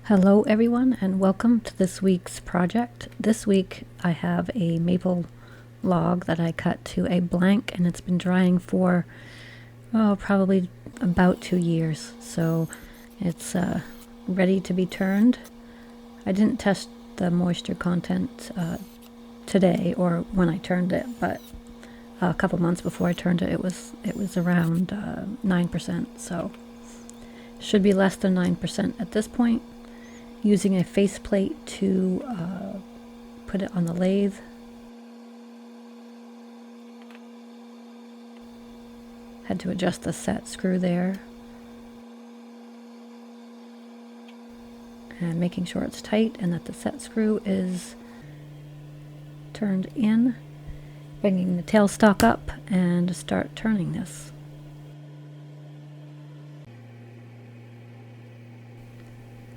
Hello everyone and welcome to this week's project. This week I have a maple log that I cut to a blank and it's been drying for probably about 2 years, so it's ready to be turned. I didn't test the moisture content today or when I turned it, but a couple months before I turned it, it was around 9%, so should be less than 9% at this point. Using a faceplate to put it on the lathe. Had to adjust the set screw there. And making sure it's tight and that the set screw is turned in. Bringing the tailstock up and start turning this.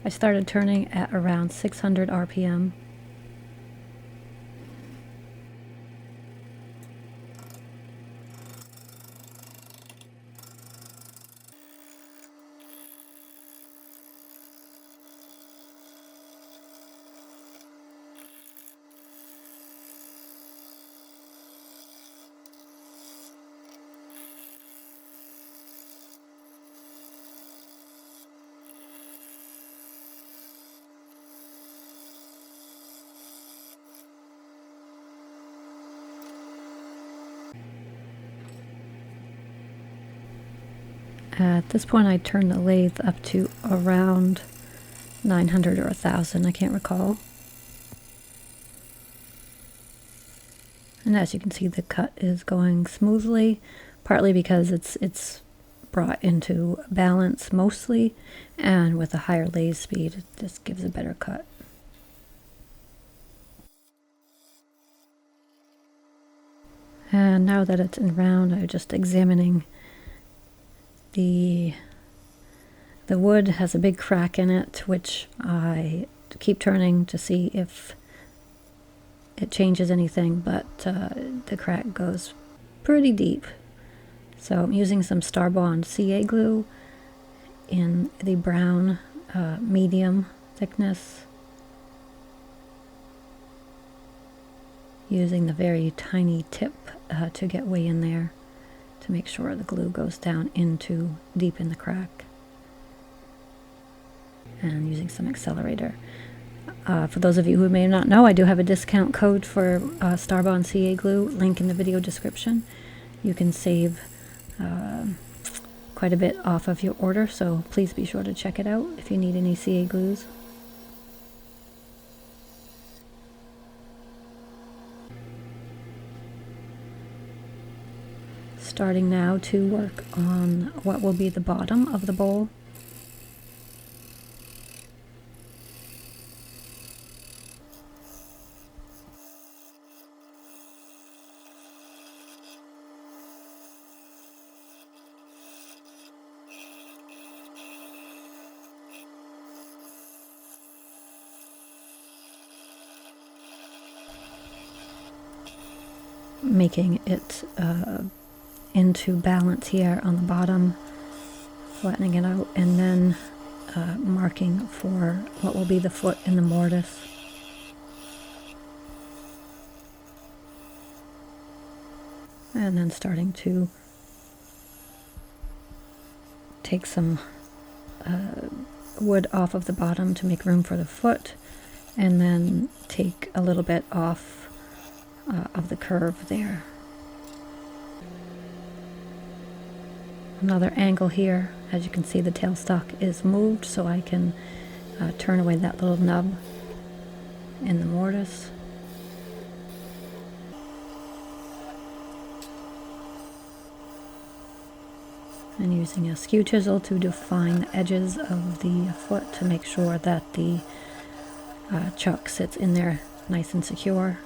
I started turning at around 600 RPM. At this point I turned the lathe up to around 900 or 1000, I can't recall. And as you can see, the cut is going smoothly, partly because it's brought into balance mostly, and with a higher lathe speed it just gives a better cut. And now that it's in round, I'm just examining the wood. Has a big crack in it, which I keep turning to see if it changes anything, but the crack goes pretty deep. So I'm using some Starbond CA glue in the brown medium thickness, using the very tiny tip to get way in there to make sure the glue goes down into deep in the crack, and using some accelerator. For those of you who may not know, I do have a discount code for Starbond CA glue, link in the video description. You can save quite a bit off of your order, so please be sure to check it out if you need any CA glues. Starting now to work on what will be the bottom of the bowl. Making it into balance here on the bottom, flattening it out, and then marking for what will be the foot in the mortise. And then starting to take some wood off of the bottom to make room for the foot, and then take a little bit off of the curve there. Another angle here. As you can see, the tailstock is moved, so I can turn away that little nub in the mortise. And using a skew chisel to define the edges of the foot to make sure that the chuck sits in there nice and secure.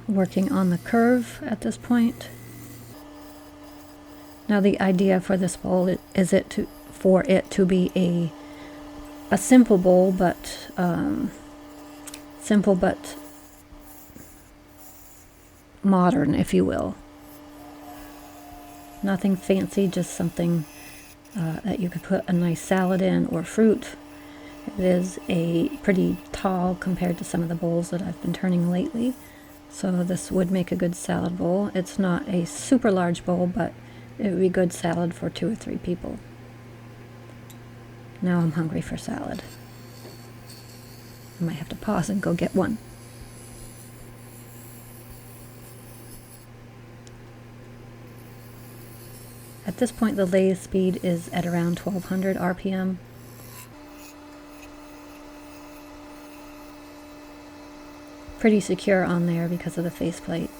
Working on the curve at this point. Now the idea for this bowl is for it to be a a simple bowl, but simple but modern, if you will. Nothing fancy, just something that you could put a nice salad in or fruit. It is a pretty tall compared to some of the bowls that I've been turning lately, so this would make a good salad bowl. It's not a super large bowl, but it would be good salad for 2 or 3 people. Now I'm hungry for salad. I might have to pause and go get one. At this point, the lathe speed is at around 1200 RPM. Pretty secure on there because of the faceplate.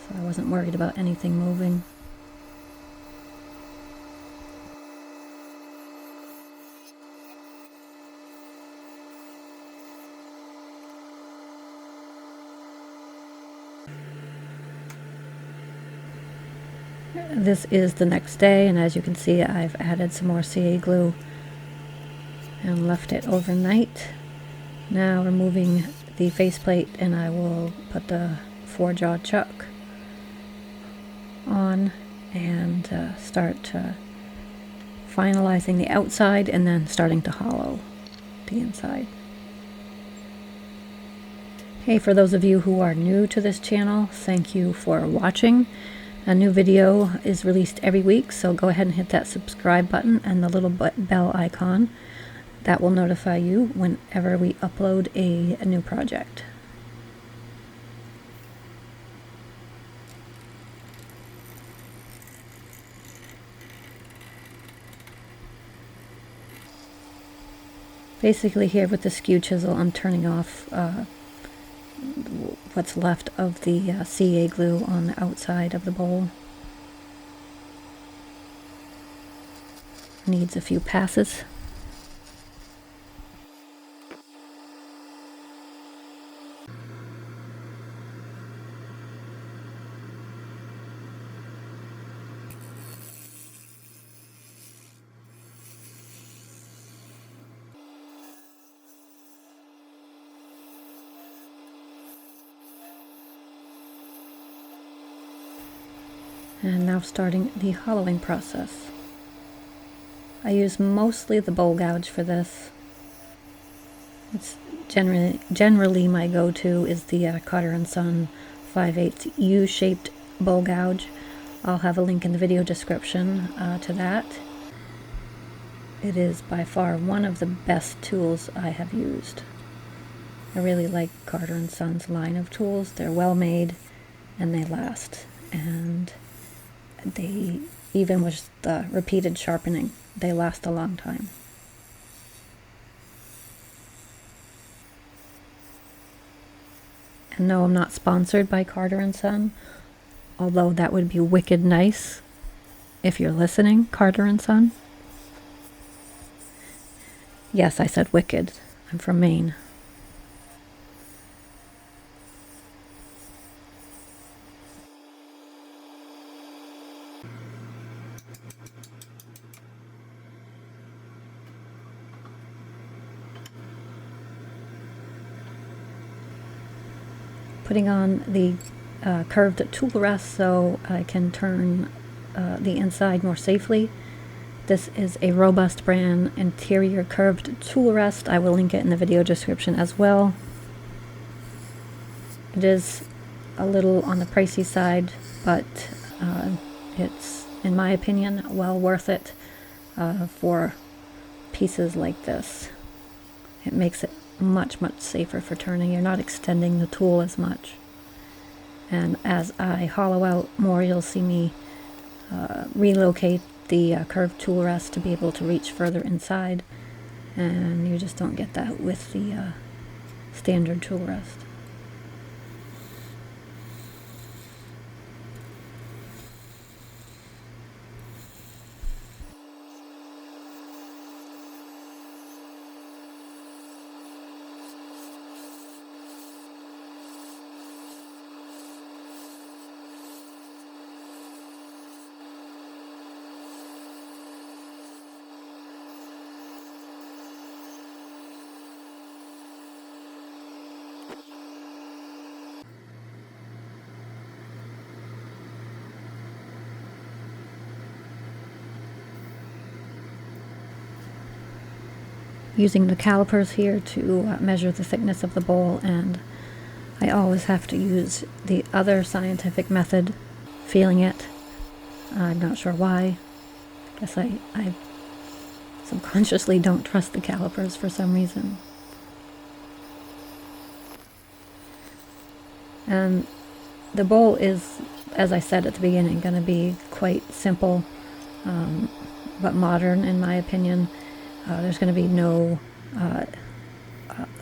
So I wasn't worried about anything moving. This is the next day, and as you can see, I've added some more CA glue and left it overnight. Now removing the faceplate, and I will put the 4-jaw chuck on and start finalizing the outside and then starting to hollow the inside. Hey, for those of you who are new to this channel, thank you for watching. A new video is released every week, so go ahead and hit that subscribe button and the little bell icon. That will notify you whenever we upload a new project. Basically here with the skew chisel, I'm turning off what's left of the CA glue on the outside of the bowl. Needs a few passes. And now starting the hollowing process. I use mostly the bowl gouge for this. It's generally my go-to is the Carter & Son 5/8 U-shaped bowl gouge. I'll have a link in the video description to that. It is by far one of the best tools I have used. I really like Carter & Son's line of tools. They're well made and they last. And they, even with the repeated sharpening, they last a long time. And no, I'm not sponsored by Carter & Son, although that would be wicked nice if you're listening, Carter & Son. Yes, I said wicked. I'm from Maine. Putting on the curved tool rest so I can turn the inside more safely. This is a Robust brand interior curved tool rest. I will link it in the video description as well. It is a little on the pricey side, but it's, in my opinion, well worth it for pieces like this. It makes it much safer for turning. You're not extending the tool as much. And as I hollow out more, you'll see me relocate the curved tool rest to be able to reach further inside, and you just don't get that with the standard tool rest. Using the calipers here to measure the thickness of the bowl, and I always have to use the other scientific method, feeling it. I'm not sure why. I guess I subconsciously don't trust the calipers for some reason. And the bowl is, as I said at the beginning, going to be quite simple, but modern in my opinion. There's going to be no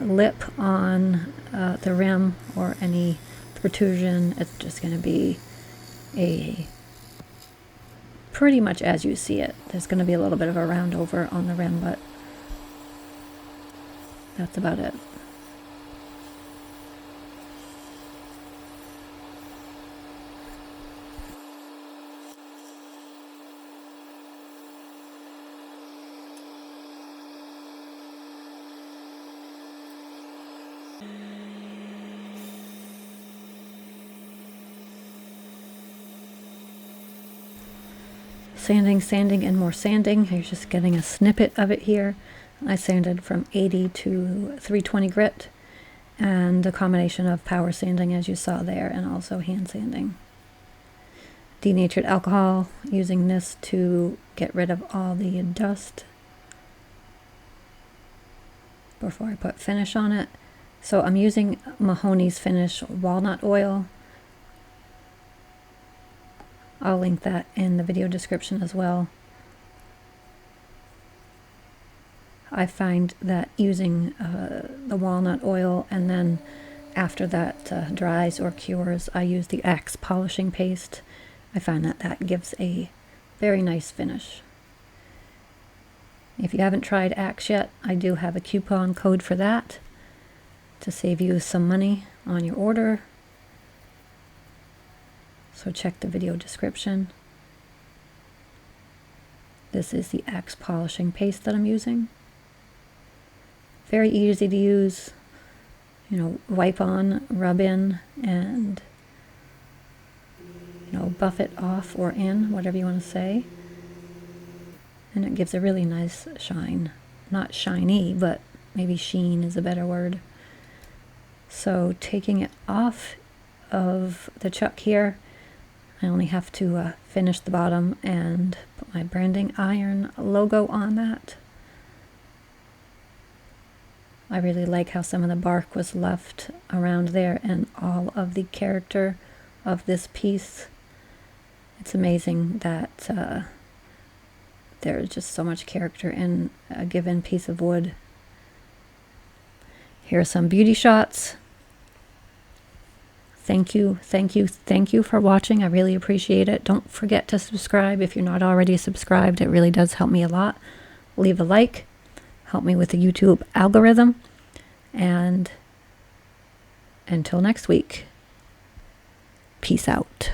lip on the rim or any protrusion. It's just going to be a pretty much as you see it. There's going to be a little bit of a round over on the rim, but that's about it. Sanding, and more sanding. You're just getting a snippet of it here. I sanded from 80 to 320 grit, and a combination of power sanding, as you saw there, and also hand sanding. Denatured alcohol, using this to get rid of all the dust before I put finish on it. So I'm using Mahoney's Finish walnut oil. I'll link that in the video description as well. I find that using the walnut oil, and then after that dries or cures, I use the Axe polishing paste. I find that that gives a very nice finish. If you haven't tried Axe yet, I do have a coupon code for that to save you some money on your order. So check the video description. This is the Axe polishing paste that I'm using. Very easy to use. You know, wipe on, rub in, and buff it off or in, whatever you want to say. And it gives a really nice shine. Not shiny, but maybe sheen is a better word. So taking it off of the chuck here, I only have to finish the bottom and put my branding iron logo on that. I really like how some of the bark was left around there and all of the character of this piece. It's amazing that there's just so much character in a given piece of wood. Here are some beauty shots. Thank you for watching. I really appreciate it. Don't forget to subscribe if you're not already subscribed. It really does help me a lot. Leave a like. Help me with the YouTube algorithm. And until next week, peace out.